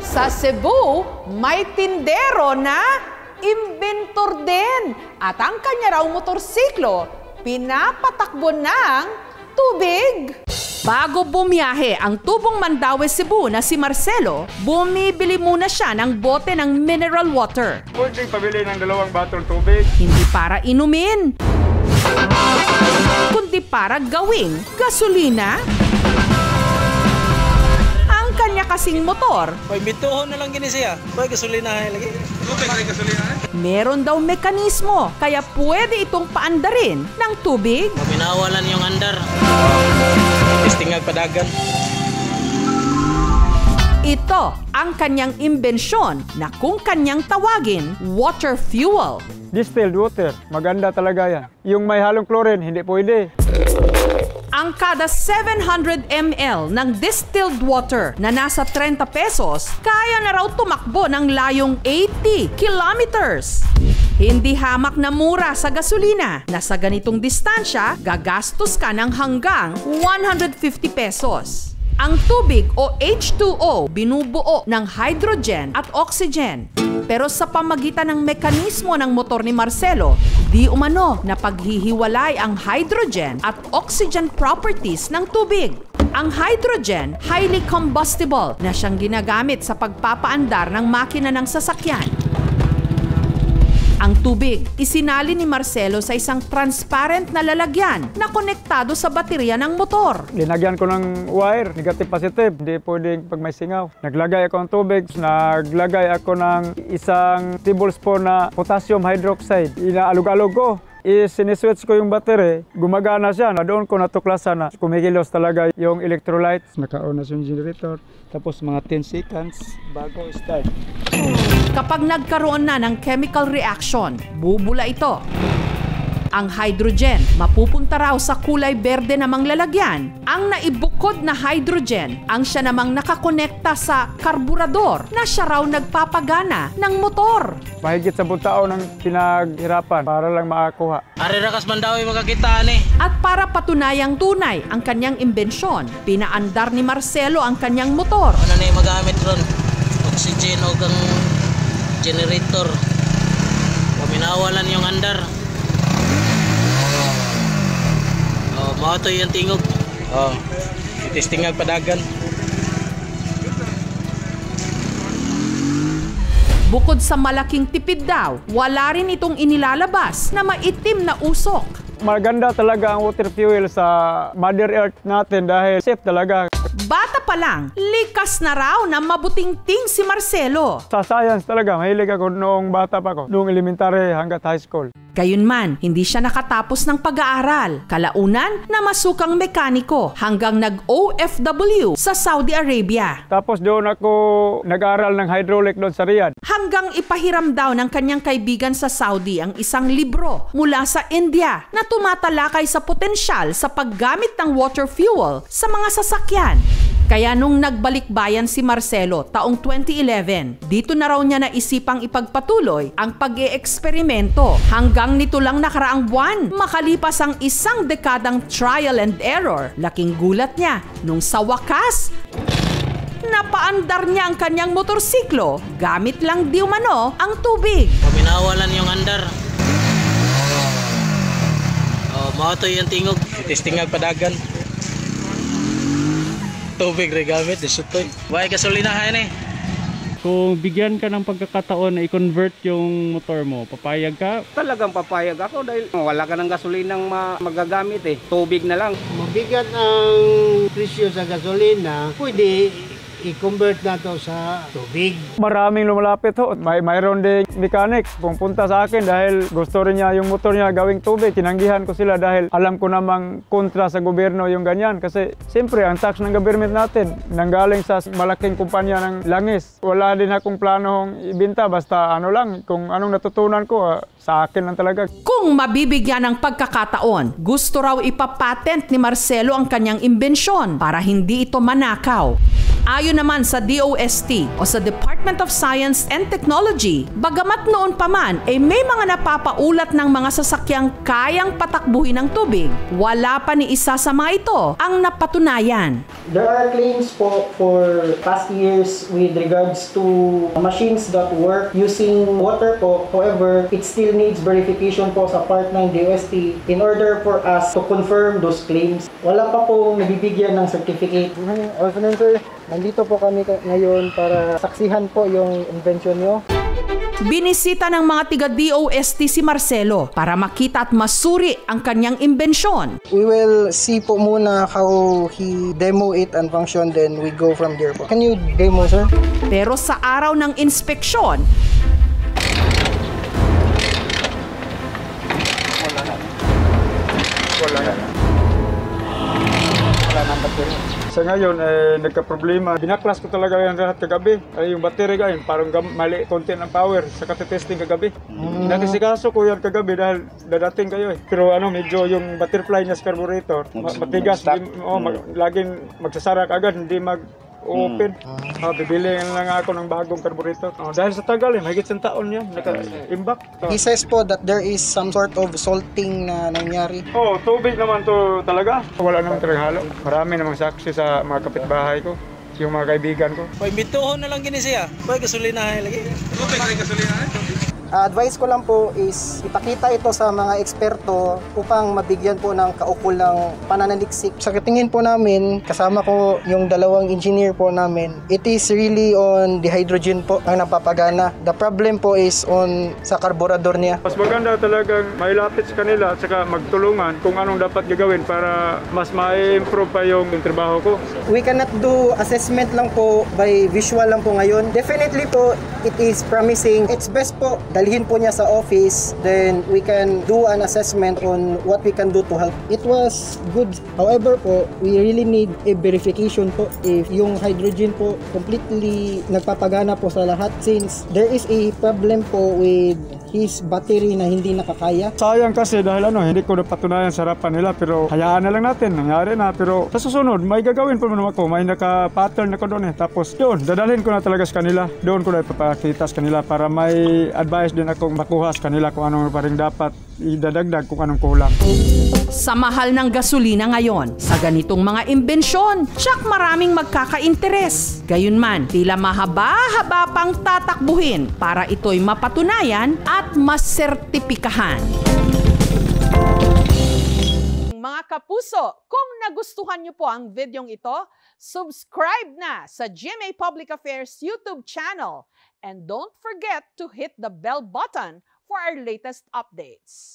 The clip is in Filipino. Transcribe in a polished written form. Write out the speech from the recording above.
Sa Cebu, may tindero na inventor din. At ang kanya raw motorsiklo, pinapatakbo ng tubig. Bago bumiyahe ang tubong Mandaue, Cebu na si Marcelo, bumibili muna siya ng bote ng mineral water. Pwedeng pabili ng 2 batong tubig. Hindi para inumin, kundi para gawing gasolina. Ang kanya kasing motor, May bituhon na lang gini siya. May gasolinahe lagi. meron daw mekanismo, kaya pwede itong paandarin ng tubig. Minawalan yung andar. Testingag padagan. Ito ang kanyang imbensyon na kung kanyang tawagin, water fuel. Distilled water, maganda talaga yan. Yung may halong chlorine, hindi pwede. Ang kada 700 ml ng distilled water na nasa 30 pesos, kaya na raw tumakbo ng layong 80 kilometers. Hindi hamak na mura sa gasolina na sa ganitong distansya, gagastos ka ng hanggang 150 pesos. Ang tubig o H2O binubuo ng hydrogen at oxygen. Pero sa pamagitan ng mekanismo ng motor ni Marcelo, di umano na paghihiwalay ang hydrogen at oxygen properties ng tubig. Ang hydrogen, highly combustible na siyang ginagamit sa pagpapaandar ng makina ng sasakyan. Ang tubig, isinali ni Marcelo sa isang transparent na lalagyan na konektado sa baterya ng motor. Linagyan ko ng wire, negative positive, hindi pwedeng pag may singaw. Naglagay ako ng tubig, naglagay ako ng isang tablespoon na potassium hydroxide. Inaalog-alog ko. Siniswitch ko yung battery, gumagana siya. Doon ko natuklasan na kumikilos talaga yung electrolytes. Naka-on na yung generator. Tapos mga 10 seconds bago start. Kapag nagkaroon na ng chemical reaction, bubula ito. Ang hydrogen, mapupunta raw sa kulay berde namang lalagyan. Ang naibukod na hydrogen, ang siya namang nakakonekta sa karburador na siya raw nagpapagana ng motor. Mahigit 10 taon ng pinaghirapan para lang makakuha. Ari rakas Mandaue magkakita ni. At para patunayang tunay ang kanyang imbensyon, pinaandar ni Marcelo ang kanyang motor. Ano na yung magamit ron? Oxygen o kang generator. Minawalan yung andar. Mato yung tingog. Testingag padagan. Bukod sa malaking tipid daw, wala rin itong inilalabas na maitim na usok. Maganda talaga ang water fuel sa Mother Earth natin dahil safe talaga. Bata pa lang, likas na raw na mabuting-ting si Marcelo. Sa science talaga, mahilig ako noong bata pa ko, noong elementary hanggat high school. Gayunman, hindi siya nakatapos ng pag-aaral. Kalaunan, namasukang mekaniko hanggang nag-OFW sa Saudi Arabia. Tapos doon ako nag-aral ng hydraulic doon sa Riyadh. Hanggang ipahiram daw ng kanyang kaibigan sa Saudi ang isang libro mula sa India na tumatalakay sa potensyal sa paggamit ng water fuel sa mga sasakyan. Kaya nung nagbalik bayan si Marcelo taong 2011, dito na raw niya naisipang ipagpatuloy ang pag-e-eksperimento. Hanggang nito lang nakaraang buwan, makalipas ang isang dekadang trial and error, laking gulat niya nung sa wakas, napaandar niya ang kanyang motorsiklo gamit lang di umano ang tubig. Minawalan yung andar. Mato yung tingog. Testingag padagan. Tubig rin gamit, isutoy. Buhay gasolinahan eh. Kung bigyan ka ng pagkakataon na i-convert yung motor mo, papayag ka? Talagang papayag ako dahil wala ka ng gasolinang magagamit eh. Tubig na lang. Mabigat ang presyo sa gasolina, pwede i-convert na to sa tubig. Maraming lumalapit ho. Mayroon din mechanic pumunta sa akin dahil gusto rin niya yung motor niya gawing tubig. Tinanggihan ko sila dahil alam ko namang kontra sa gobyerno yung ganyan. Kasi siyempre ang tax ng government natin nanggaling sa malaking kumpanya ng langis. Wala din akong planong ibenta basta ano lang kung anong natutunan ko sa akin lang talaga. Kung mabibigyan ng pagkakataon, gusto raw ipapatent ni Marcelo ang kanyang imbensyon para hindi ito manakaw. Ayon naman sa DOST o sa Department of Science and Technology, bagamat noon pa man ay may mga napapaulat ng mga sasakyang kayang patakbuhin ng tubig, wala pa ni isa sa mga ito ang napatunayan. There are claims po for past years with regards to machines that work using water po. However, it still needs verification po sa part ng DOST in order for us to confirm those claims. Wala pa po nabibigyan ng certificate. Sir, nandito po kami ngayon para saksihan po yung invention nyo. Binisita ng mga tiga-DOST si Marcelo para makita at masuri ang kanyang imbensyon. We will see po muna how he demo it and function, then we go from there po. Can you demo, sir? Pero sa araw ng inspeksyon, Sa ngayon, nagka-problema. Binaklas ko talaga yan lahat kagabi. Ay, yung battery gayon, parang mali konti ng power sa katitesting kagabi. Natisikaso ko yan kagabi dahil dadating kayo eh. Pero medyo yung butterfly niya sa carburetor, matigas, laging magsasara agad, hindi mag-open. Bibili lang ako ng bagong carburetor. Dahil sa tagal, mahigit sa taon yan, naka-imbak. He says po that there is some sort of salting na nangyari. Tubig naman to talaga. Wala naman talaga halo. Marami namang saksi sa mga kapitbahay ko, yung mga kaibigan ko. Imbituhon na lang gini siya. Pwede gasolinahe lagi. Advice ko lang po is ipakita ito sa mga eksperto upang mabigyan po ng kaukulang pananaliksik. Sa tingin po namin, kasama ko yung dalawang engineer po namin, it is really on the hydrogen po ang napapagana. The problem po is on sa karburador niya. Mas maganda talagang may lapit sa kanila at saka magtulungan kung anong dapat gagawin para mas ma-improve pa yung trabaho ko. We cannot do assessment lang po by visual lang po ngayon. Definitely po, it is promising. It's best po dalhin po niya sa office, then we can do an assessment on what we can do to help. It was good. However po, we really need a verification po if yung hydrogen po completely nagpapagana po sa lahat, since there is a problem po with his battery na hindi nakakaya. Sayang kasi dahil hindi ko napatunayan sa harapan nila, pero hayaan na lang natin, nangyari na. Pero sa susunod, may gagawin pa naman ako, may naka-pattern ako doon eh. Tapos yun, dadalhin ko na talaga sa kanila. Doon ko na ipapakita sa kanila para may advice din akong makuha sa kanila kung anong paring dapat idadagdag, kung anong kulang. Sa mahal ng gasolina ngayon, sa ganitong mga imbensyon, tsak maraming magkaka-interes. Gayunman, tila mahaba-haba pang tatakbuhin para ito'y mapatunayan at masertipikahan. Mga kapuso, kung nagustuhan niyo po ang videong ito, subscribe na sa GMA Public Affairs YouTube channel and don't forget to hit the bell button for our latest updates.